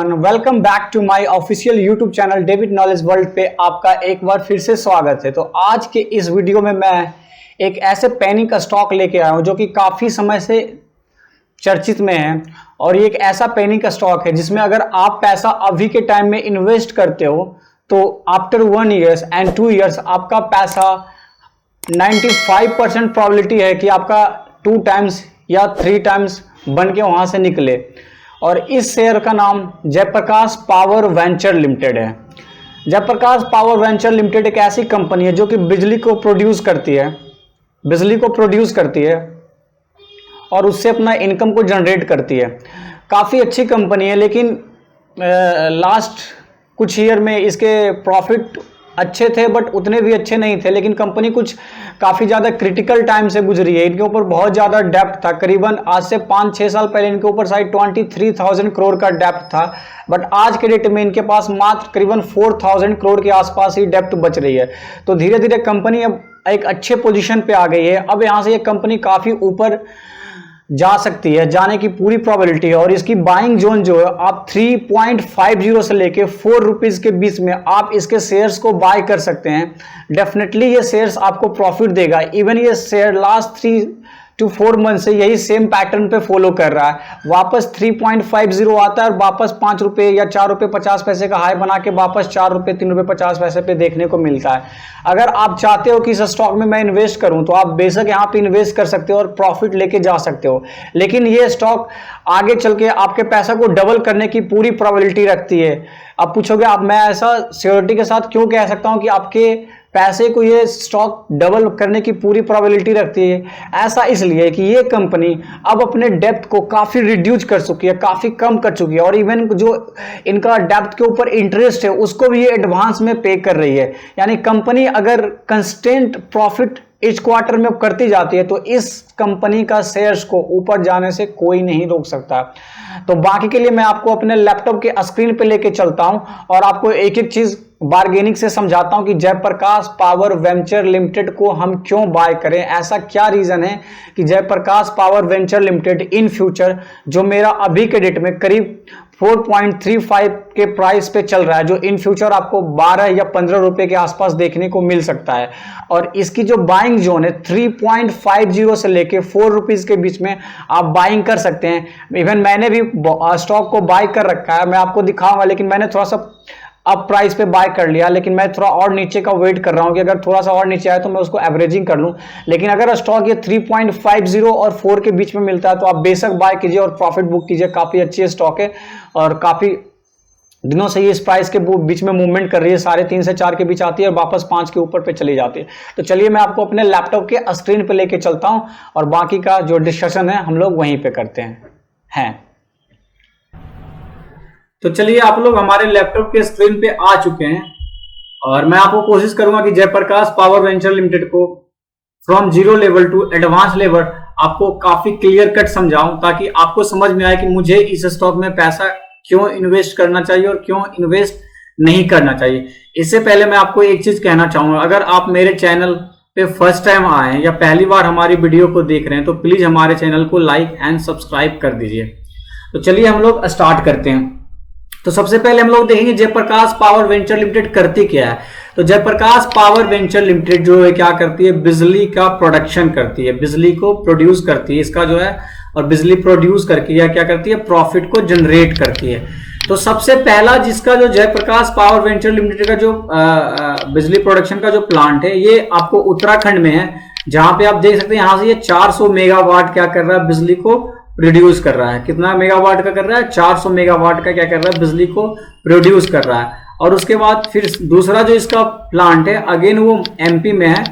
Everyone, welcome back to my official YouTube channel David knowledge world पे आपका एक बार फिर से स्वागत है। तो आज के इस वीडियो में मैं एक ऐसे पेनी का स्टॉक लेके आया हूं जो कि काफ़ी समय से चर्चित में है। और ये एक ऐसा पेनी का स्टॉक है जिसमें अगर आप पैसा अभी के टाइम में इन्वेस्ट करते हो तो आफ्टर 1 ईयर्स एंड 2 ईयर्स आपका पैसा 95% प्रोबेबिलिटी है कि आपका 2 टाइम्स या 3 टाइम्स बन के वहां से निकले। और इस शेयर का नाम जयप्रकाश पावर वेंचर लिमिटेड है। जयप्रकाश पावर वेंचर लिमिटेड एक ऐसी कंपनी है जो कि बिजली को प्रोड्यूस करती है और उससे अपना इनकम को जनरेट करती है। काफ़ी अच्छी कंपनी है, लेकिन लास्ट कुछ ईयर में इसके प्रॉफिट अच्छे थे बट उतने भी अच्छे नहीं थे। लेकिन कंपनी कुछ काफ़ी ज़्यादा क्रिटिकल टाइम से गुजरी है। इनके ऊपर बहुत ज़्यादा डेप्ट था। करीबन आज से 5-6 साल पहले इनके ऊपर शायद 23,000 करोड़ का डेप्ट था, बट आज के डेट में इनके पास मात्र करीबन 4,000 करोड़ के आसपास ही डेप्ट बच रही है। तो धीरे धीरे कंपनी अब एक अच्छे पोजीशन पे आ गई है। अब यहाँ से ये कंपनी काफ़ी ऊपर जा सकती है, जाने की पूरी प्रोबेबिलिटी है। और इसकी बाइंग जोन जो है आप 3.50 से लेके 4 रुपीज के बीच में आप इसके शेयर्स को बाय कर सकते हैं। डेफिनेटली ये शेयर्स आपको प्रॉफिट देगा। इवन ये शेयर लास्ट 3 to 4 मंथ से यही सेम पैटर्न पे फॉलो कर रहा है। वापस 3.50 आता है और वापस 5 रुपए या 4 रुपए 50 पैसे का हाई बना के वापस 4 रुपए 3 रुपए 50 पैसे पे देखने को मिलता है। अगर आप चाहते हो कि इस स्टॉक में मैं इन्वेस्ट करूं तो आप बेशक यहाँ पे इन्वेस्ट कर सकते हो और प्रॉफिट लेके जा सकते हो। लेकिन ये स्टॉक आगे चल के आपके पैसा को डबल करने की पूरी प्रोबेबिलिटी रखती है। आप पूछोगे अब मैं ऐसा श्योरिटी के साथ क्यों कह सकता हूं कि आपके पैसे को ये स्टॉक डबल करने की पूरी प्रोबेबिलिटी रखती है? ऐसा इसलिए कि ये कंपनी अब अपने डेप्थ को काफ़ी रिड्यूस कर चुकी है, काफ़ी कम कर चुकी है। और इवन जो इनका डेप्थ के ऊपर इंटरेस्ट है उसको भी ये एडवांस में पे कर रही है। यानी कंपनी अगर कंस्टेंट प्रॉफिट इस क्वार्टर में करती जाती है तो इस कंपनी का शेयर्स को ऊपर जाने से कोई नहीं रोक सकता। तो बाकी के लिए मैं आपको अपने लैपटॉप के स्क्रीन पे लेके चलता हूं और आपको एक एक चीज बार्गेनिंग से समझाता हूं कि जयप्रकाश पावर वेंचर लिमिटेड को हम क्यों बाय करें। ऐसा क्या रीजन है कि Jaiprakash power venture limited in future, जो मेरा अभी के डेट में करीब 4.35 के प्राइस पे चल रहा है, जो इन फ्यूचर आपको 12 या 15 रुपए के आसपास देखने को मिल सकता है। और इसकी जो बाइंग जोन है 3.50 से लेके 4 रुपीज के बीच में आप बाइंग कर सकते हैं। इवन मैंने भी स्टॉक को बाय कर रखा है, मैं आपको दिखाऊंगा। लेकिन मैंने थोड़ा सा अब प्राइस पे बाय कर लिया, लेकिन मैं थोड़ा और नीचे का वेट कर रहा हूं कि अगर थोड़ा सा और नीचे आए तो मैं उसको एवरेजिंग कर लूं। लेकिन अगर स्टॉक ये 3.50 और 4 के बीच में मिलता है तो आप बेशक बाय कीजिए और प्रॉफिट बुक कीजिए। काफी अच्छी स्टॉक है और काफी दिनों से ये इस प्राइस के बीच में मूवमेंट कर रही है। 3.5 से 4 के बीच आती है और वापस 5 के ऊपर पे चली जाती है। तो चलिए मैं आपको अपने लैपटॉप के स्क्रीन पे लेके चलता हूं और बाकी का जो डिस्कशन है हम लोग वहीं पे करते हैं। तो चलिए आप लोग हमारे लैपटॉप के स्क्रीन पे आ चुके हैं और मैं आपको कोशिश करूंगा कि जयप्रकाश पावर वेंचर लिमिटेड को from zero level to advance level आपको काफी क्लियर कट समझाऊं, ताकि आपको समझ में आए कि मुझे इस स्टॉक में पैसा क्यों इन्वेस्ट करना चाहिए और क्यों इन्वेस्ट नहीं करना चाहिए। इससे पहले मैं आपको एक चीज कहना चाहूंगा, अगर आप मेरे चैनल पे फर्स्ट टाइम आए हैं या पहली बार हमारी वीडियो को देख रहे हैं तो प्लीज हमारे चैनल को लाइक एंड सब्सक्राइब कर दीजिए। तो चलिए हम लोग स्टार्ट करते हैं। तो सबसे पहले हम लोग देखेंगे जयप्रकाश पावर वेंचर लिमिटेड करती क्या है। तो जयप्रकाश पावर वेंचर लिमिटेड जो है क्या करती है, बिजली का प्रोडक्शन करती है, बिजली को प्रोड्यूस करती है इसका जो है, और बिजली प्रोड्यूस करके या क्या करती है, प्रॉफिट को जनरेट करती है। तो सबसे पहला जिसका जो जयप्रकाश पावर वेंचर लिमिटेड का जो बिजली प्रोडक्शन का जो प्लांट है ये आपको उत्तराखंड में है, जहां पे आप देख सकते हैं यहां से ये 400 मेगावाट क्या कर रहा है, बिजली को प्रोड्यूस कर रहा है। कितना मेगावाट का कर रहा है, 400 मेगावाट का क्या कर रहा है, बिजली को प्रोड्यूस कर रहा है। और उसके बाद फिर दूसरा जो इसका प्लांट है अगेन वो एमपी में है,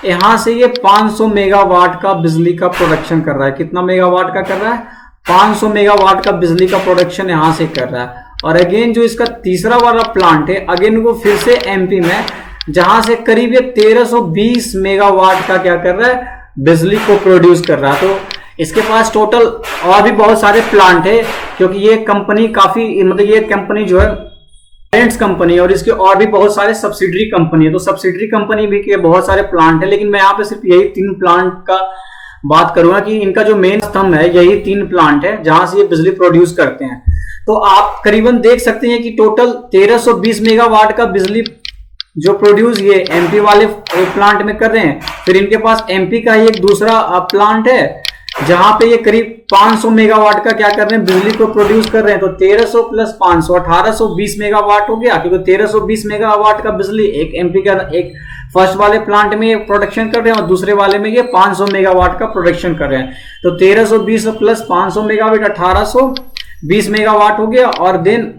यहां से ये 500 मेगावाट का बिजली का प्रोडक्शन कर रहा है। कितना मेगावाट का कर रहा है, 500 मेगावाट का बिजली का प्रोडक्शन यहां से कर रहा है। और अगेन जो इसका तीसरा वाला प्लांट है अगेन वो फिर से एमपी में, जहां से करीब ये 1320 मेगावाट का क्या कर रहा है, बिजली को प्रोड्यूस कर रहा है। तो इसके पास टोटल और भी बहुत सारे प्लांट है, क्योंकि ये कंपनी काफी मतलब ये कंपनी जो है पेरेंट्स कंपनी है और इसके और भी बहुत सारे सब्सिडरी कंपनी है। तो सब्सिडरी कंपनी भी के बहुत सारे प्लांट है, लेकिन मैं यहाँ पे सिर्फ यही 3 प्लांट का बात करूंगा कि इनका जो मेन स्तंभ है यही 3 प्लांट है जहां से ये बिजली प्रोड्यूस करते हैं। तो आप करीबन देख सकते हैं कि टोटल 1320 मेगावाट का बिजली जो प्रोड्यूस ये एमपी वाले प्लांट में कर रहे हैं। फिर इनके पास एमपी का ही एक दूसरा प्लांट है जहां पे ये करीब 500 मेगावाट का क्या कर रहे हैं, बिजली को प्रोड्यूस कर रहे हैं। तो 1300 प्लस 500 1820 मेगावाट हो गया, क्योंकि 1320 मेगावाट का बिजली एक एमपी का एक फर्स्ट वाले प्लांट में ये प्रोडक्शन कर रहे हैं और दूसरे वाले में ये 500 मेगावाट का प्रोडक्शन कर रहे हैं। तो 1320 प्लस 500 मेगावाट 1820 मेगावाट हो गया। और देन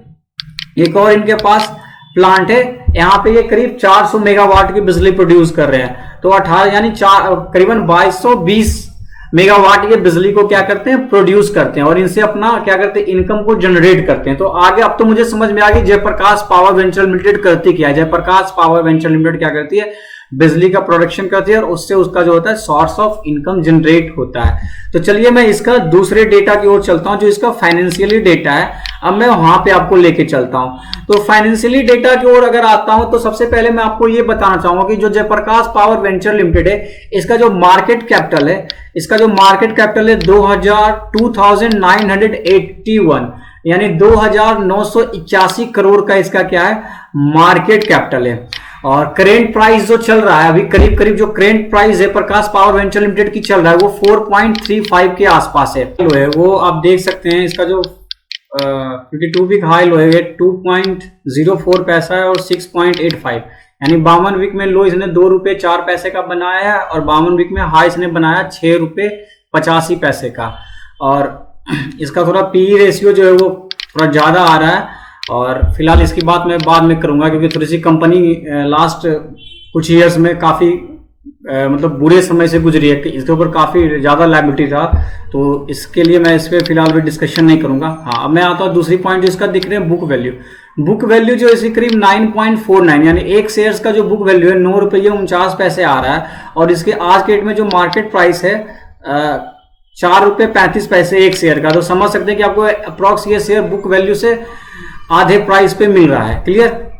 एक और इनके पास प्लांट है, यहाँ पे ये करीब 400 मेगावाट की बिजली प्रोड्यूस कर रहे हैं। तो 18 यानी करीबन 2220 मेगावाट ये बिजली को क्या करते हैं, प्रोड्यूस करते हैं और इनसे अपना क्या करते हैं, इनकम को जनरेट करते हैं। तो आगे अब तो मुझे समझ में आ गई जयप्रकाश पावर वेंचर लिमिटेड करती क्या है। जयप्रकाश पावर वेंचर लिमिटेड क्या करती है, बिजली का प्रोडक्शन करती है और उससे उसका जो होता है सोर्स ऑफ इनकम जनरेट होता है। तो चलिए मैं इसका दूसरे डेटा की ओर चलता हूं जो इसका फाइनेंशियली डेटा है। अब मैं वहां पे आपको लेके चलता हूं। तो फाइनेंशियली डेटा की ओर अगर आता हूं तो सबसे पहले मैं आपको ये बताना चाहूंगा कि जो जयप्रकाश पावर वेंचर लिमिटेड है इसका जो मार्केट कैपिटल है, इसका जो मार्केट कैपिटल है 2981 यानी 2981 करोड़ का इसका क्या है, मार्केट कैपिटल है। और करेंट प्राइस जो चल रहा है अभी करीब करीब जो करेंट प्राइस है प्रकाश पावर वेंचर लिमिटेड की चल रहा है वो 4.35 के आसपास है। वो आप देख सकते हैं इसका जो 52 वीक हाई लो है 2.04 पैसा है और 6.85 यानी 52 वीक में लो इसने 2 रुपए 4 पैसे का बनाया है और 52 वीक में हाई इसने बनाया 6 रुपए 85 पैसे का। और इसका थोड़ा पीई रेशियो जो है वो थोड़ा ज्यादा आ रहा है और फिलहाल इसकी बात मैं बाद में करूंगा क्योंकि थोड़ी सी कंपनी लास्ट कुछ ईयर्स में काफी मतलब बुरे समय से गुजरी है, इसके ऊपर काफी ज्यादा लायबिलिटी था, तो इसके लिए मैं इस पर फिलहाल भी डिस्कशन नहीं करूंगा। हाँ, अब मैं आता हूँ दूसरी पॉइंट जो इसका दिख रहे हैं बुक वैल्यू। बुक वैल्यू जो इसी करीब 9.49 यानी एक शेयर्स का जो बुक वैल्यू है 9 रुपये 49 पैसे आ रहा है और इसके आज के डेट में जो मार्केट प्राइस है 4 रुपये 35 पैसे एक शेयर का। तो समझ सकते हैं कि आपको अप्रॉक्स ये शेयर बुक वैल्यू से आधे प्राइस पे मिल रहा है। क्लियर।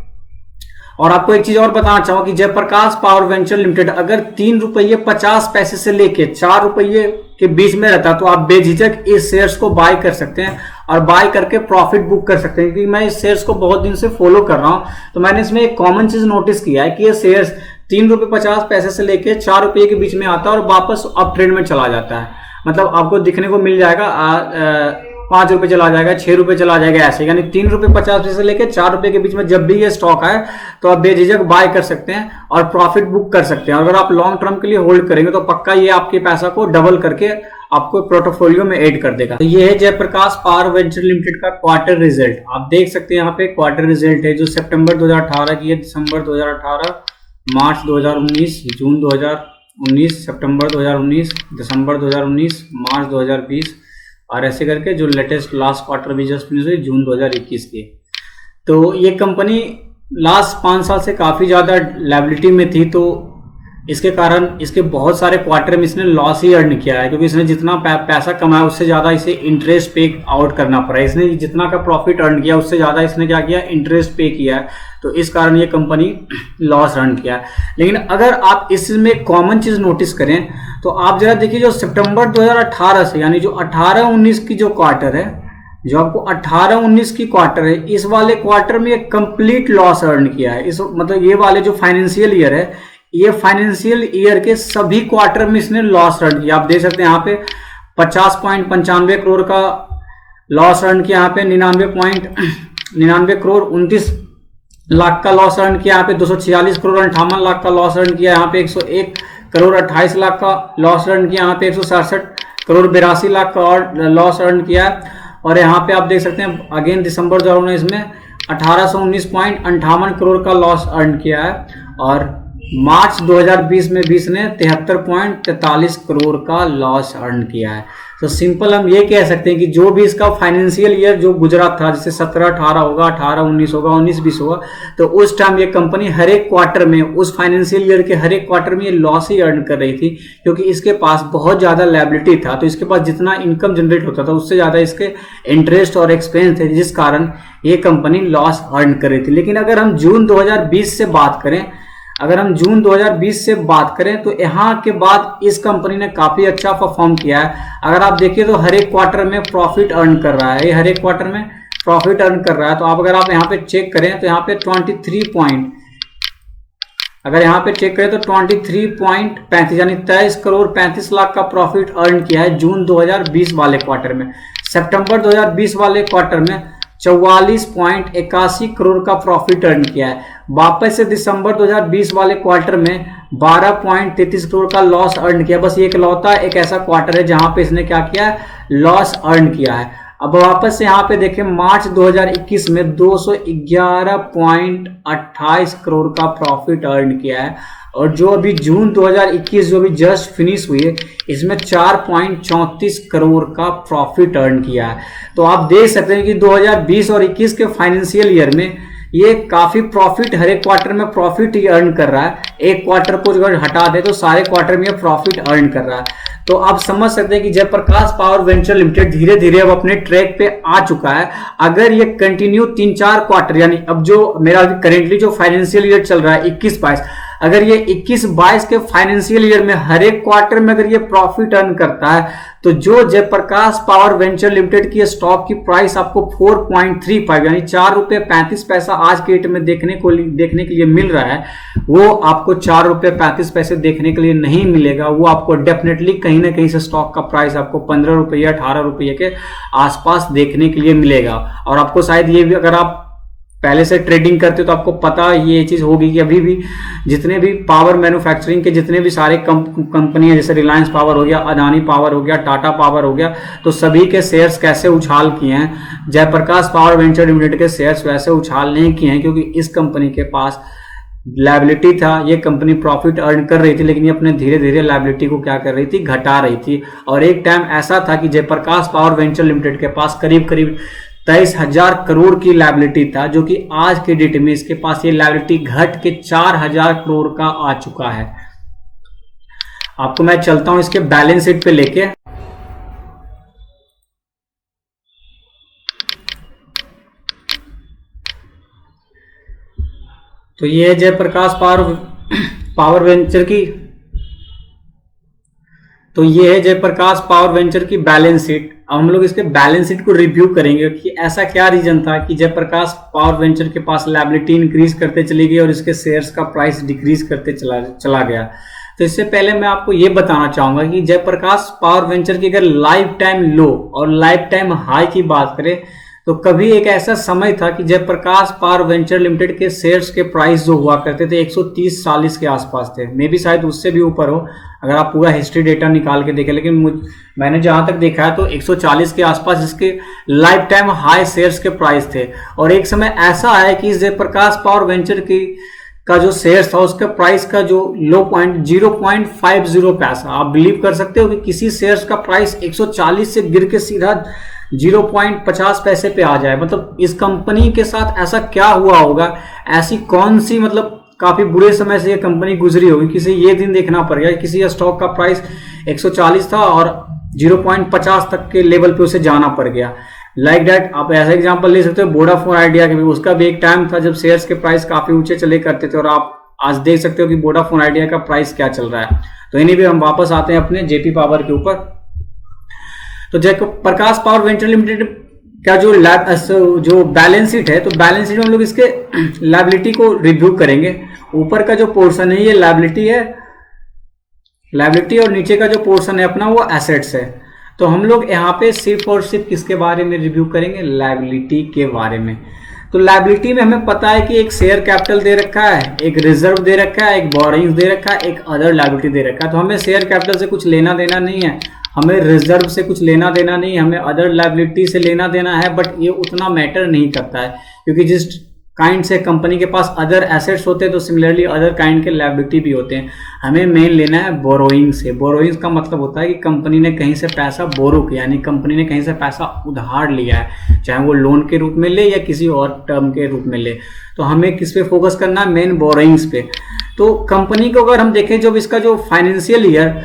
और आपको एक चीज और बताना चाहूंगा कि जयप्रकाश पावर वेंचर लिमिटेड अगर 3 रुपये 50 पैसे से लेके 4 रुपये के बीच में रहता तो आप बेझिझक इस शेयर्स को बाय कर सकते हैं और बाय करके प्रॉफिट बुक कर सकते हैं। क्योंकि मैं इस शेयर्स को बहुत दिन से फॉलो कर रहा हूं तो मैंने इसमें एक कॉमन चीज नोटिस किया है कि ये शेयर्स 3 रुपये 50 पैसे से लेके 4 रुपये के बीच में आता है और वापस अप ट्रेंड में चला जाता है। मतलब आपको दिखने को मिल जाएगा 5 रुपए चला जाएगा, 6 रुपए चला जाएगा, ऐसे यानी 3 रुपये 50 पैसे से लेकर 4 रुपए के बीच में जब भी ये स्टॉक आए तो आप बेझिझक बाय कर सकते हैं और प्रॉफिट बुक कर सकते हैं। अगर आप लॉन्ग टर्म के लिए होल्ड करेंगे तो पक्का ये आपके पैसा को डबल करके आपको पोर्टफोलियो में ऐड कर देगा। तो ये है जयप्रकाश पावर वेंचर लिमिटेड का क्वार्टर रिजल्ट। आप देख सकते हैं यहाँ पे क्वार्टर रिजल्ट है जो सितंबर 2018 की है, दिसंबर 2018, मार्च 2019, जून 2019, सितंबर 2019, दिसंबर 2019, मार्च 2020 और ऐसे करके जो लेटेस्ट लास्ट क्वार्टर भी जस्ट फिनिश हुई जून 2021 की। तो ये कंपनी लास्ट 5 साल से काफ़ी ज़्यादा लायबिलिटी में थी, तो इसके कारण इसके बहुत सारे क्वार्टर में इसने लॉस ही अर्न किया है क्योंकि इसने जितना पैसा कमाया उससे ज़्यादा इसे इंटरेस्ट पे आउट करना पड़ा। इसने जितना का प्रॉफिट अर्न किया उससे ज़्यादा इसने क्या किया, इंटरेस्ट पे किया है, तो इस कारण ये कंपनी लॉस अर्न किया है। लेकिन अगर आप इसमें कॉमन चीज़ नोटिस करें तो आप जरा देखिए जो सितंबर 2018 से यानी जो 18-19 की जो क्वार्टर है, जो आपको 18-19 की क्वार्टर है, इस वाले क्वार्टर में एक कंप्लीट लॉस अर्न किया है। इस मतलब ये वाले जो फाइनेंशियल ईयर है, ये फाइनेंशियल ईयर के सभी क्वार्टर में इसने लॉस अर्न किया। आप देख सकते हैं यहाँ पे 50.95 करोड़ का लॉस अर्न किया, यहाँ पे 99 करोड़ 29 लाख का लॉस अर्न किया, यहाँ पे 246 करोड़ 58 लाख का लॉस अर्न किया, यहाँ पे 101 करोड़ 28 लाख का लॉस अर्न किया, यहाँ पे 167 करोड़ 82 लाख का और लॉस अर्न किया। और यहाँ पे आप देख सकते हैं अगेन दिसंबर 2019 में 1819.58 करोड़ का लॉस अर्न किया है और मार्च 2020 में 20 ने 73.43 करोड़ का लॉस अर्न किया है। तो सिंपल हम ये कह सकते हैं कि जो भी इसका फाइनेंशियल ईयर जो गुजरा था, जैसे 17-18 होगा, 18-19 होगा, 19-20 होगा, तो उस टाइम ये कंपनी हर एक क्वार्टर में, उस फाइनेंशियल ईयर के हर एक क्वार्टर में ये लॉस ही अर्न कर रही थी क्योंकि इसके पास बहुत ज़्यादा लायबिलिटी था। तो इसके पास जितना इनकम जनरेट होता था उससे ज़्यादा इसके इंटरेस्ट और एक्सपेंस थे, जिस कारण ये कंपनी लॉस अर्न कर रही थी। लेकिन अगर हम जून 2020 से बात करें, अगर हम जून 2020 से बात करें तो यहाँ के बाद इस कंपनी ने काफी अच्छा परफॉर्म किया है। अगर आप देखिए तो हर एक क्वार्टर में प्रॉफिट अर्न कर रहा है, ये हर एक क्वार्टर में प्रॉफिट अर्न कर रहा है। तो आप अगर आप यहाँ पे चेक करें तो यहाँ पे 23 पॉइंट, अगर यहाँ पे चेक करें तो 23.35 यानी 23 करोड़ 35 लाख का प्रॉफिट अर्न किया है जून 2020 वाले क्वार्टर में। सितंबर 2020 वाले क्वार्टर में 44.81 करोड़ का प्रॉफिट अर्न किया है। वापस से दिसंबर 2020 वाले क्वार्टर में 12.33 करोड़ का लॉस अर्न किया। बस ये इकलौता एक ऐसा क्वार्टर है जहां पे इसने क्या किया है, लॉस अर्न किया है। अब वापस से यहाँ पे देखें मार्च 2021 में 211.28 करोड़ का प्रॉफिट अर्न किया है, और जो अभी जून 2021 जो अभी जस्ट फिनिश हुई है इसमें 4.34 करोड़ का प्रॉफिट अर्न किया है। तो आप देख सकते हैं कि 2020 और 21 के फाइनेंशियल ईयर में ये काफी प्रॉफिट, हर एक क्वार्टर में प्रॉफिट ही अर्न कर रहा है। एक क्वार्टर को अगर हटा दे तो सारे क्वार्टर में ये प्रॉफिट अर्न कर रहा है। तो आप समझ सकते हैं कि जयप्रकाश पावर वेंचर लिमिटेड धीरे धीरे अब अपने ट्रैक पे आ चुका है। अगर ये कंटिन्यू 3-4 क्वार्टर, यानी अब जो मेरा करेंटली जो फाइनेंशियल ईयर चल रहा है 21-22, अगर ये 21-22 के फाइनेंशियल ईयर में हर एक क्वार्टर में अगर ये प्रॉफिट अर्न करता है तो जो जयप्रकाश पावर वेंचर लिमिटेड की स्टॉक की प्राइस आपको 4.35 यानी 4 रुपए 35 पैसा आज के डेट में देखने के लिए मिल रहा है, वो आपको 4 रुपए 35 पैसे देखने के लिए नहीं मिलेगा। वो आपको डेफिनेटली कहीं ना कहीं से स्टॉक का प्राइस आपको 15 रुपये 18 रुपये के आसपास देखने के लिए मिलेगा। और आपको शायद ये भी, अगर आप पहले से ट्रेडिंग करते हो तो आपको पता ये चीज होगी कि अभी भी जितने भी पावर मैन्युफैक्चरिंग के जितने भी सारे कंपनियां, जैसे रिलायंस पावर हो गया, अदानी पावर हो गया, टाटा पावर हो गया, तो सभी के शेयर्स कैसे उछाल किए हैं। जयप्रकाश पावर वेंचर लिमिटेड के शेयर्स वैसे उछाल नहीं किए हैं क्योंकि इस कंपनी के पास लायबिलिटी था। ये कंपनी प्रॉफिट अर्न कर रही थी लेकिन ये अपने धीरे धीरे लायबिलिटी को क्या कर रही थी, घटा रही थी। और एक टाइम ऐसा था कि जयप्रकाश पावर वेंचर लिमिटेड के पास करीब करीब 23,000 करोड़ की लायबिलिटी था, जो कि आज के डेट में इसके पास ये लायबिलिटी घट के 4,000 करोड़ का आ चुका है। आपको मैं चलता हूं इसके बैलेंस शीट पे लेके। तो ये है जयप्रकाश पावर वेंचर की, तो ये है जयप्रकाश पावर वेंचर की बैलेंस शीट। अब हम लोग इसके बैलेंस शीट को रिव्यू करेंगे कि ऐसा क्या रीजन था कि जयप्रकाश पावर वेंचर के पास लायबिलिटी इंक्रीज करते चली गई और इसके शेयर्स का प्राइस डिक्रीज करते चला गया। तो इससे पहले मैं आपको ये बताना चाहूंगा कि जयप्रकाश पावर वेंचर की अगर लाइफ टाइम लो और लाइफ टाइम हाई की बात करें तो कभी एक ऐसा समय था कि जयप्रकाश पावर वेंचर लिमिटेड के शेयर्स के प्राइस जो हुआ करते थे 130-40 के आसपास थे, मे बी शायद उससे भी ऊपर हो अगर आप पूरा हिस्ट्री डेटा निकाल के देखें, लेकिन मैंने जहां तक देखा है तो 140 के आसपास इसके लाइफ टाइम हाई शेयर्स के प्राइस थे। और एक समय ऐसा आया कि जयप्रकाश पावर वेंचर की का जो शेयर्स था उसका प्राइस का जो लो पॉइंट 0.50 पैसा, आप बिलीव कर सकते हो कि किसी शेयर्स का प्राइस 140 से गिर के सीधा 0.50 पैसे पे आ जाए। मतलब इस कंपनी के साथ ऐसा क्या हुआ होगा, ऐसी कौन सी मतलब काफी बुरे समय से ये कंपनी गुजरी होगी, किसी ये दिन देखना पड़ गया किसी स्टॉक का प्राइस 140 था और 0.50 तक के लेवल पे उसे जाना पड़ गया। लाइक दैट आप ऐसा एग्जांपल ले सकते हो वोडाफोन आइडिया के भी, उसका भी एक टाइम था जब शेयर्स के प्राइस काफी ऊंचे चले करते थे और आप आज देख सकते हो कि वोडाफोन आइडिया का प्राइस क्या चल रहा है। तो इन्हीं भी हम वापस आते हैं अपने जेपी पावर के ऊपर। तो जयप्रकाश पावर वेंचर लिमिटेड का जो बैलेंस शीट है, तो बैलेंस शीट में हम लोग इसके लायबिलिटी को रिव्यू करेंगे। ऊपर का जो पोर्शन है ये लायबिलिटी है, लायबिलिटी, और नीचे का जो पोर्शन है अपना वो एसेट्स है। तो हम लोग यहाँ पे सिर्फ और सिर्फ किसके बारे में रिव्यू करेंगे, लायबिलिटी के बारे में। तो लायबिलिटी में हमें पता है कि एक शेयर कैपिटल दे रखा है, एक रिजर्व दे रखा है, एक बोरोइंग्स दे रखा है, एक अदर लायबिलिटी दे रखा है। तो हमें शेयर कैपिटल से कुछ लेना देना नहीं है, हमें रिजर्व से कुछ लेना देना नहीं, हमें अदर लायबिलिटी से लेना देना है, बट ये उतना मैटर नहीं करता है क्योंकि जिस काइंड से कंपनी के पास अदर एसेट्स होते हैं तो सिमिलरली अदर काइंड के लायबिलिटी भी होते हैं। हमें मेन लेना है बोरोइंग से। बोरोइंग्स का मतलब होता है कि कंपनी ने कहीं से पैसा बोरो किया, यानी कंपनी ने कहीं से पैसा उधार लिया है, चाहे वो लोन के रूप में ले या किसी और टर्म के रूप में ले। तो हमें किस पे फोकस करना है, मेन बोरोइंग्स पे। तो कंपनी को अगर हम देखें जब इसका जो फाइनेंशियल ईयर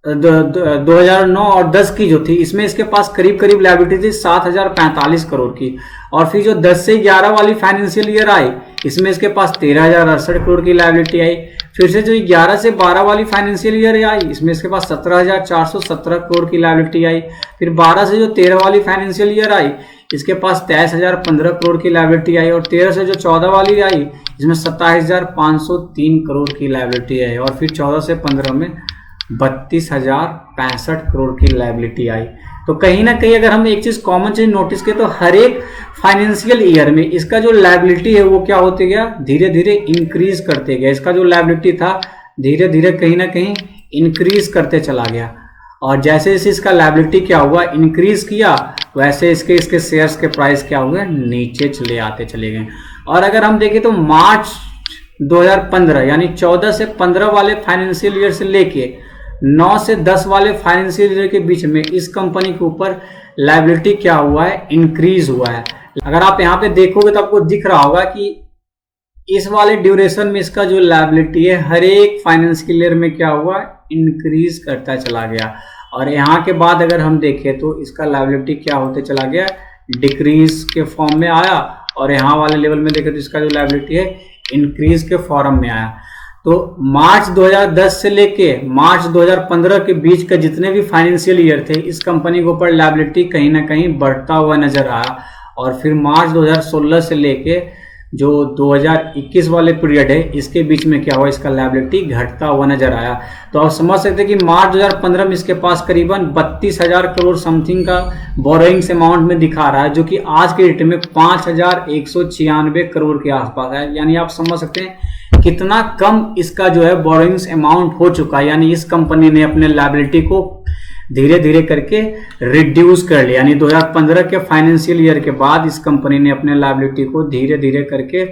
2009 और 10 की जो थी, इसमें इसके पास करीब करीब लायबिलिटी थी 7,045 करोड़ की। और फिर जो 10 से 11 वाली फाइनेंशियल ईयर आई, इसमें इसके पास 13,068 करोड़ की लायबिलिटी आई। फिर से जो 11 से 12 वाली फाइनेंशियल ईयर आई, इसमें इसके पास 17,417 करोड़ की लायबिलिटी आई। फिर 12 से जो 13 वाली फाइनेंशियल ईयर आई, इसके पास 23,015 करोड़ की लायबिलिटी आई। और 13 से जो 14 वाली आई, इसमें 27,503 करोड़ की लायबिलिटी आई। और फिर 14 से 15 में 32,065 करोड़ की लायबिलिटी आई। तो कहीं ना कहीं अगर हम एक चीज कॉमन चीज नोटिस करें तो हर एक फाइनेंशियल ईयर में इसका जो लायबिलिटी है वो क्या होते गया, धीरे धीरे इंक्रीज करते गया। इसका जो लायबिलिटी था धीरे धीरे कहीं ना कहीं इंक्रीज करते चला गया। और जैसे जैसे इसका लायबिलिटी क्या हुआ, इंक्रीज किया, वैसे इसके शेयर्स के प्राइस क्या हुए, नीचे चले आते चले गए। और अगर हम देखें तो मार्च 2015 यानी 14 से 15 वाले फाइनेंशियल ईयर से लेके 9 से 10 वाले फाइनेंशियल ईयर के बीच में इस कंपनी के ऊपर लायबिलिटी क्या हुआ है, इंक्रीज हुआ है। अगर आप यहाँ पे देखोगे तो आपको दिख रहा होगा कि इस वाले ड्यूरेशन में इसका जो लायबिलिटी है हर एक फाइनेंशियल ईयर में क्या हुआ, इंक्रीज करता चला गया। और यहाँ के बाद अगर हम देखें तो इसका लायबिलिटी क्या होते चला गया, डिक्रीज के फॉर्म में आया। और यहाँ वाले लेवल में देखें तो इसका जो लायबिलिटी है इंक्रीज के फॉर्म में आया। तो मार्च 2010 से लेके मार्च 2015 के बीच का जितने भी फाइनेंशियल ईयर थे, इस कंपनी के ऊपर लायबिलिटी कहीं ना कहीं बढ़ता हुआ नजर आया। और फिर मार्च 2016 से लेके जो 2021 वाले पीरियड है, इसके बीच में क्या हुआ, इसका लायबिलिटी घटता हुआ नजर आया। तो आप समझ सकते हैं कि मार्च 2015 में इसके पास करीबन 32,000 करोड़ समथिंग का बोरोइंग्स अमाउंट में दिखा रहा है, जो कि आज के डेट में 5,196 करोड़ के आसपास है। यानी आप समझ सकते हैं कितना कम इसका जो है बोरोइंग्स अमाउंट हो चुका है। यानी इस कंपनी ने अपने लायबिलिटी को धीरे धीरे करके रिड्यूस कर लिया। यानी 2015 के फाइनेंशियल ईयर के बाद इस कंपनी ने अपने लायबिलिटी को धीरे धीरे करके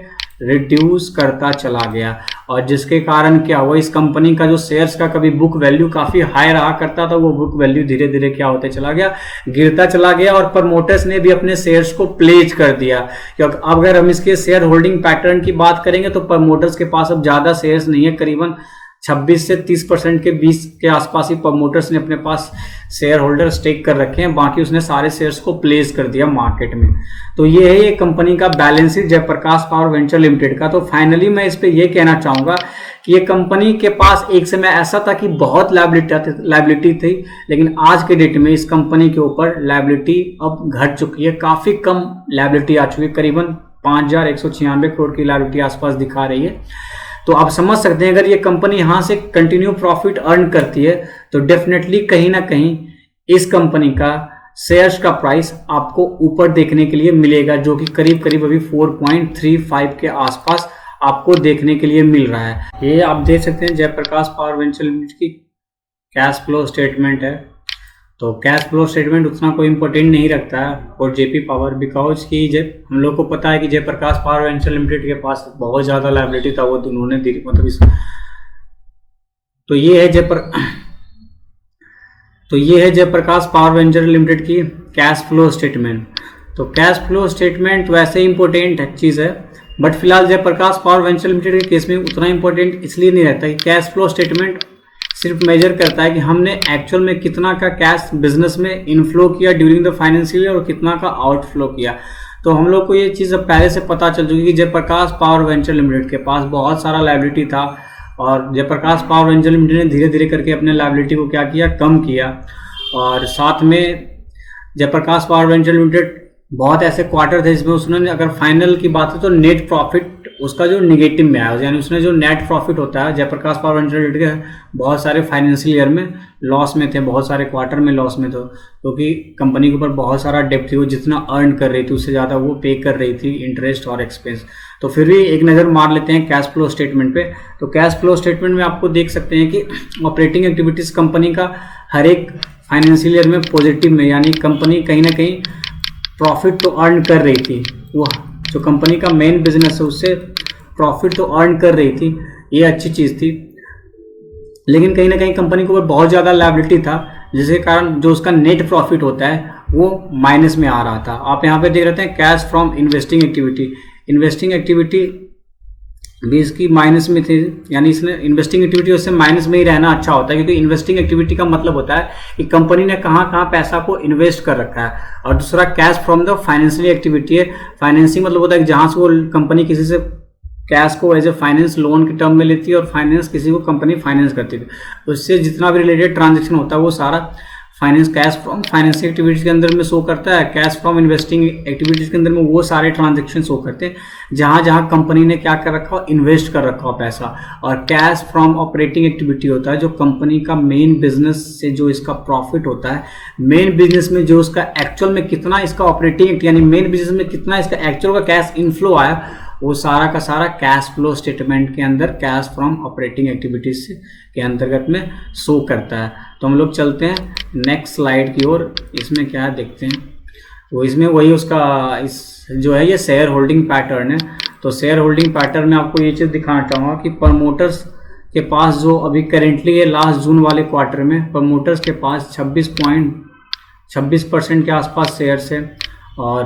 रिड्यूस करता चला गया। और जिसके कारण क्या हुआ, इस कंपनी का जो शेयर्स का कभी बुक वैल्यू काफी हाई रहा करता था, वो बुक वैल्यू धीरे धीरे क्या होते चला गया, गिरता चला गया। और प्रमोटर्स ने भी अपने शेयर्स को प्लेज कर दिया, क्योंकि अगर हम इसके शेयर होल्डिंग पैटर्न की बात करेंगे तो प्रमोटर्स के पास अब ज्यादा शेयर्स नहीं है, करीबन 26 से 30% के बीच के आसपास ही प्रमोटर्स ने अपने पास शेयर होल्डर स्टेक कर रखे हैं। बाकी उसने सारे शेयर्स को प्लेस कर दिया मार्केट में। तो ये है ये कंपनी का balance sheet Jaiprakash power venture limited का। तो फाइनली मैं इस पे ये कहना चाहूंगा कि ये कंपनी के पास एक समय ऐसा था कि बहुत लायबिलिटी थी, लेकिन आज के डेट में इस कंपनी के ऊपर लायबिलिटी अब घट चुकी है, काफी कम लायबिलिटी आ चुकी है, करीबन 5,196 करोड़ की लायबिलिटी आसपास दिखा रही है। तो आप समझ सकते हैं अगर ये कंपनी यहां से कंटिन्यू प्रॉफिट अर्न करती है तो डेफिनेटली कहीं ना कहीं इस कंपनी का शेयर्स का प्राइस आपको ऊपर देखने के लिए मिलेगा, जो कि करीब करीब अभी 4.35 के आसपास आपको देखने के लिए मिल रहा है। ये आप देख सकते हैं जयप्रकाश पावर वेंचर लिमिटेड की कैश फ्लो स्टेटमेंट है। तो कैश फ्लो स्टेटमेंट उतना कोई इंपॉर्टेंट नहीं रखता है और जेपी पावर, बिकॉज कि जब हम लोग को पता है कि जयप्रकाश पावर वेंचर लिमिटेड के पास बहुत ज़्यादा लायबिलिटी था, वो उन्होंने मतलब इस तो ये है जयप्रकाश पावर वेंचर लिमिटेड की कैश फ्लो स्टेटमेंट। तो कैश फ्लो स्टेटमेंट वैसे इंपॉर्टेंट चीज़ है, बट फिलहाल जयप्रकाश पावर वेंचर लिमिटेड के केस में उतना इंपॉर्टेंट इसलिए नहीं रहता कि कैश फ्लो स्टेटमेंट सिर्फ मेजर करता है कि हमने एक्चुअल में कितना का कैश बिजनेस में इनफ्लो किया ड्यूरिंग द फाइनेंशियल ईयर और कितना का आउटफ्लो किया। तो हम लोग को ये चीज़ पहले से पता चल चुकी कि जयप्रकाश पावर वेंचर लिमिटेड के पास बहुत सारा लायबिलिटी था और जयप्रकाश पावर वेंचर लिमिटेड ने धीरे धीरे करके अपने लायबिलिटी को क्या किया, कम किया। और साथ में जयप्रकाश पावर वेंचर लिमिटेड बहुत ऐसे क्वार्टर थे जिसमें उसने, अगर फाइनल की बात है तो नेट प्रॉफिट उसका जो निगेटिव में आया, यानी उसने जो नेट प्रॉफिट होता है, जयप्रकाश पावर वेंचर लिमिटेड के बहुत सारे फाइनेंशियल ईयर में लॉस में थे, बहुत सारे क्वार्टर में लॉस में थे, क्योंकि कंपनी के ऊपर बहुत सारा डेप्ट थी, वो जितना अर्न कर रही थी उससे ज़्यादा वो पे कर रही थी इंटरेस्ट और एक्सपेंस। तो फिर भी एक नज़र मार लेते हैं कैश फ्लो स्टेटमेंट पे। तो कैश फ्लो स्टेटमेंट में आपको देख सकते हैं कि ऑपरेटिंग एक्टिविटीज़ कंपनी का हर एक फाइनेंशियल ईयर में पॉजिटिव में, यानी कंपनी कहीं ना कहीं प्रॉफिट तो अर्न कर रही थी, वो जो कंपनी का मेन बिजनेस है उससे प्रॉफिट तो अर्न कर रही थी, ये अच्छी चीज़ थी। लेकिन कहीं ना कहीं कंपनी के ऊपर बहुत ज़्यादा लायबिलिटी था, जिसके कारण जो उसका नेट प्रॉफिट होता है वो माइनस में आ रहा था। आप यहाँ पे देख रहे हैं कैश फ्रॉम इन्वेस्टिंग एक्टिविटी भी इसकी माइनस में थी, यानी इसने इन्वेस्टिंग एक्टिविटी उससे माइनस में ही रहना अच्छा होता है, क्योंकि इन्वेस्टिंग एक्टिविटी का मतलब होता है कि कंपनी ने कहाँ पैसा को इन्वेस्ट कर रखा है। और दूसरा cash from the financial activity है, फाइनेंसिंग मतलब होता है कि जहाँ से वो कंपनी किसी से कैश को एज ए फाइनेंस लोन के टर्म में लेती है और फाइनेंस किसी को कंपनी फाइनेंस करती है, उससे जितना भी रिलेटेड ट्रांजेक्शन होता है वो सारा finance cash from financing activities के अंदर में शो करता है। कैश फ्रॉम इन्वेस्टिंग एक्टिविटीज के अंदर में वो सारे ट्रांजेक्शन शो करते हैं जहां जहां कंपनी ने क्या कर रखा हो, इन्वेस्ट कर रखा हो पैसा। और कैश फ्रॉम ऑपरेटिंग एक्टिविटी होता है जो कंपनी का मेन बिजनेस से जो इसका प्रॉफिट होता है, मेन बिजनेस में जो उसका एक्चुअल में कितना इसका ऑपरेटिंग यानी मेन बिजनेस में कितना इसका एक्चुअल का कैश इनफ्लो आया, वो सारा का सारा कैश फ्लो स्टेटमेंट के अंदर कैश फ्रॉम ऑपरेटिंग एक्टिविटीज के अंतर्गत में शो करता है। तो हम लोग चलते हैं नेक्स्ट स्लाइड की ओर। इसमें क्या है देखते हैं, वो इसमें वही उसका इस जो है ये शेयर होल्डिंग पैटर्न है। तो शेयर होल्डिंग पैटर्न में आपको ये चीज़ दिखाना चाहूँगा कि प्रमोटर्स के पास जो अभी करेंटली है लास्ट जून वाले क्वार्टर में प्रमोटर्स के पास 26% के आसपास शेयर्स है और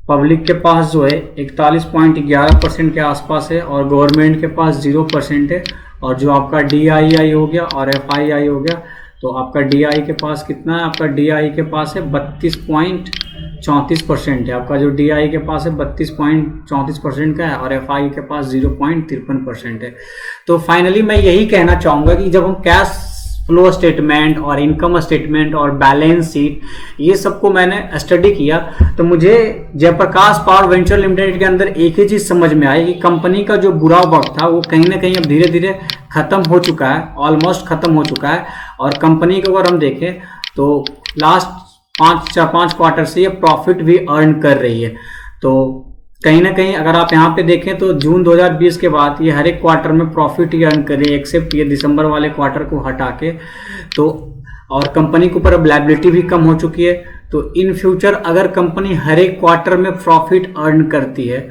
पब्लिक के पास जो है 41.11% के आसपास है और गवर्नमेंट के पास 0% है। और जो आपका DII हो गया और FII हो गया, तो आपका DII के पास कितना है, आपका DII के पास है 32.34% है। आपका जो DII के पास है 32.34% का है और FI के पास 0.53% है। तो फाइनली मैं यही कहना चाहूँगा कि जब हम कैश फ्लो स्टेटमेंट और इनकम स्टेटमेंट और बैलेंस शीट ये सबको मैंने स्टडी किया तो मुझे जयप्रकाश पावर वेंचर लिमिटेड के अंदर एक ही चीज़ समझ में आई कि कंपनी का जो बुरा वक्त था वो कहीं ना कहीं अब धीरे धीरे ख़त्म हो चुका है, ऑलमोस्ट ख़त्म हो चुका है। और कंपनी को अगर हम देखें तो लास्ट 5 क्वार्टर से ये प्रॉफिट भी अर्न कर रही है। तो कहीं ना कहीं अगर आप यहाँ पे देखें तो जून 2020 के बाद ये हर एक क्वार्टर में प्रॉफिट ही अर्न कर रही है एक्सेप्ट ये दिसंबर वाले क्वार्टर को हटा के। तो और कंपनी के ऊपर अब लायबिलिटी भी कम हो चुकी है। तो इन फ्यूचर अगर कंपनी हर एक क्वार्टर में प्रॉफिट अर्न करती है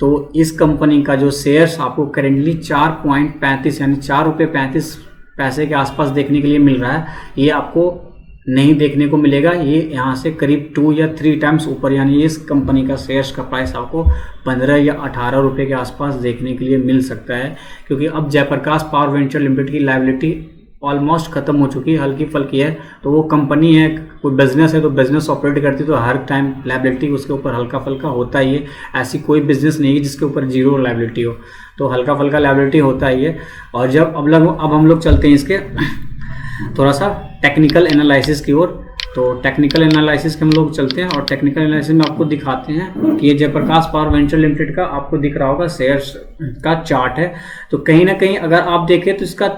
तो इस कंपनी का जो शेयर्स आपको करेंटली 4.35 यानी 4 रुपये 35 पैसे के आसपास देखने के लिए मिल रहा है, ये आपको नहीं देखने को मिलेगा। ये यहाँ से करीब 2 या 3 टाइम्स ऊपर यानी इस कंपनी का शेयर्स का प्राइस आपको 15 या 18 रुपये के आसपास देखने के लिए मिल सकता है, क्योंकि अब जयप्रकाश पावर वेंचर लिमिटेड की लायबिलिटी ऑलमोस्ट खत्म हो चुकी है, हल्की फुल्की है। तो वो कंपनी है, कोई बिजनेस है तो बिजनेस ऑपरेट करती है तो हर टाइम लायबिलिटी उसके ऊपर हल्का फुल्का होता ही है। ऐसी कोई बिजनेस नहीं है जिसके ऊपर जीरो लायबिलिटी हो, तो हल्का फुल्का लायबिलिटी होता ही है। और जब अब हम लोग चलते हैं इसके थोड़ा सा टेक्निकल एनालिसिस की ओर। तो टेक्निकल एनालिसिस के हम लोग चलते हैं और टेक्निकल एनालिसिस में आपको दिखाते हैं कि ये जयप्रकाश पावर वेंचर लिमिटेड का आपको दिख रहा होगा शेयर्स का चार्ट है। तो कहीं ना कहीं अगर आप देखें तो इसका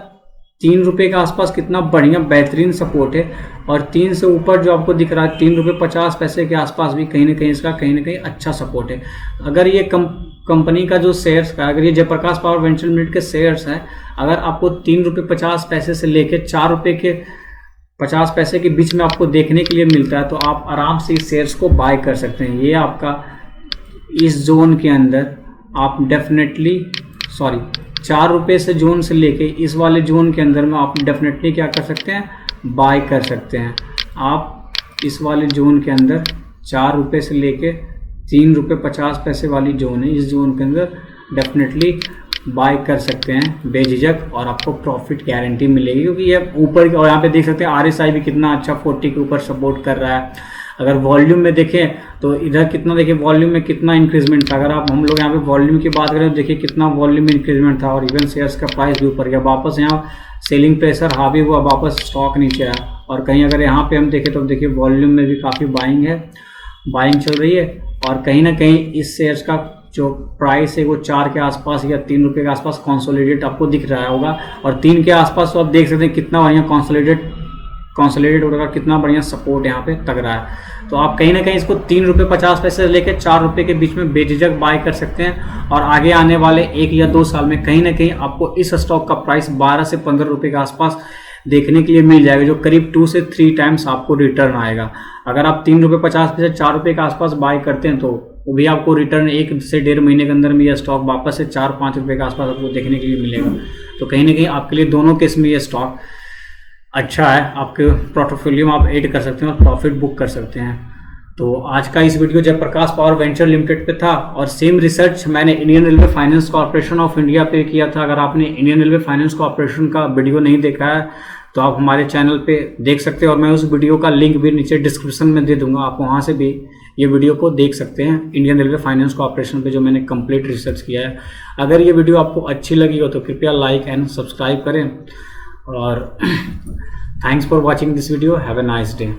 3 रुपये के आसपास कितना बढ़िया बेहतरीन सपोर्ट है और 3 से ऊपर जो आपको दिख रहा है 3 रुपये 50 पैसे के आसपास भी कहीं ना कहीं इसका कहीं ना कहीं अच्छा सपोर्ट है। अगर ये कंपनी का जो शेयर्स का अगर ये जयप्रकाश पावर वेंचर लिमिटेड के शेयर्स है, अगर आपको 3 रुपये 50 पैसे से लेके 4 रुपये के 50 पैसे के बीच में आपको देखने के लिए मिलता है तो आप आराम से इस शेयर्स को बाय कर सकते हैं। ये आपका इस जोन के अंदर आप डेफिनेटली 4 रुपये से जोन से लेके इस वाले जोन के अंदर में आप डेफिनेटली क्या कर सकते हैं, बाय कर सकते हैं। आप इस वाले जोन के अंदर 4 रुपये से लेके 3 रुपये 50 पैसे वाली जोन है, इस जोन के अंदर डेफिनेटली बाय कर सकते हैं बेझिझक और आपको प्रॉफिट गारंटी मिलेगी, क्योंकि ये ऊपर और यहाँ पे देख सकते हैं RSI भी कितना अच्छा 40 के ऊपर सपोर्ट कर रहा है। अगर वॉल्यूम में देखें तो इधर कितना देखिए वॉल्यूम में कितना इंक्रीजमेंट था। अगर आप हम लोग यहाँ पे वॉल्यूम की बात करें तो देखिए कितना वॉल्यूम में इंक्रीजमेंट था और इवन शेयर्स का प्राइस भी ऊपर गया, वापस यहाँ सेलिंग प्रेशर हावी हुआ, वापस स्टॉक नीचे आया। और कहीं अगर यहाँ पे हम देखें तो देखिए वॉल्यूम में भी काफ़ी बाइंग है, बाइंग चल रही है। और कहीं ना कहीं इस शेयर्स का जो प्राइस है वो 4 के आसपास या 3 रुपये के आसपास कंसोलिडेट आपको दिख रहा होगा और 3 के आसपास तो आप देख सकते हैं कितना बढ़िया कंसोलिडेट हो रहा है, कितना बढ़िया सपोर्ट यहाँ पे तक रहा है। तो आप कहीं ना कहीं इसको 3 रुपये 50 पैसे से लेकर 4 रुपये के बीच में बेझिझक बाय कर सकते हैं और आगे आने वाले 1 या 2 साल में कहीं ना कहीं आपको इस स्टॉक का प्राइस 12 से 15 रुपये के आसपास देखने के लिए मिल जाएगा, जो करीब 2 से 3 टाइम्स आपको रिटर्न आएगा। अगर आप 3 रुपये 50 पैसे 4 रुपये के आसपास बाय करते हैं तो वो भी आपको रिटर्न 1 से 1.5 महीने के अंदर में यह स्टॉक वापस से 4-5 रुपये के आसपास आपको देखने के लिए मिलेगा। तो कहीं ना कहीं आपके लिए दोनों केस में ये स्टॉक अच्छा है, आपके पोर्टफोलियो में आप ऐड कर सकते हैं और प्रॉफिट बुक कर सकते हैं। तो आज का इस video Jaiprakash power venture limited पे था और सेम रिसर्च मैंने Indian railway finance corporation of India पे किया था। अगर आपने इंडियन रेलवे फाइनेंस कॉर्पोरेशन का वीडियो नहीं देखा है तो आप हमारे चैनल पे देख सकते हैं और मैं उस वीडियो का लिंक भी नीचे डिस्क्रिप्शन में दे दूंगा, आप वहाँ से भी ये वीडियो को देख सकते हैं। इंडियन रेलवे फाइनेंस कॉर्पोरेशन पे जो मैंने कंप्लीट रिसर्च किया है। अगर ये वीडियो आपको अच्छी लगी हो तो कृपया लाइक एंड सब्सक्राइब करें और thanks for watching this video. Have a nice day.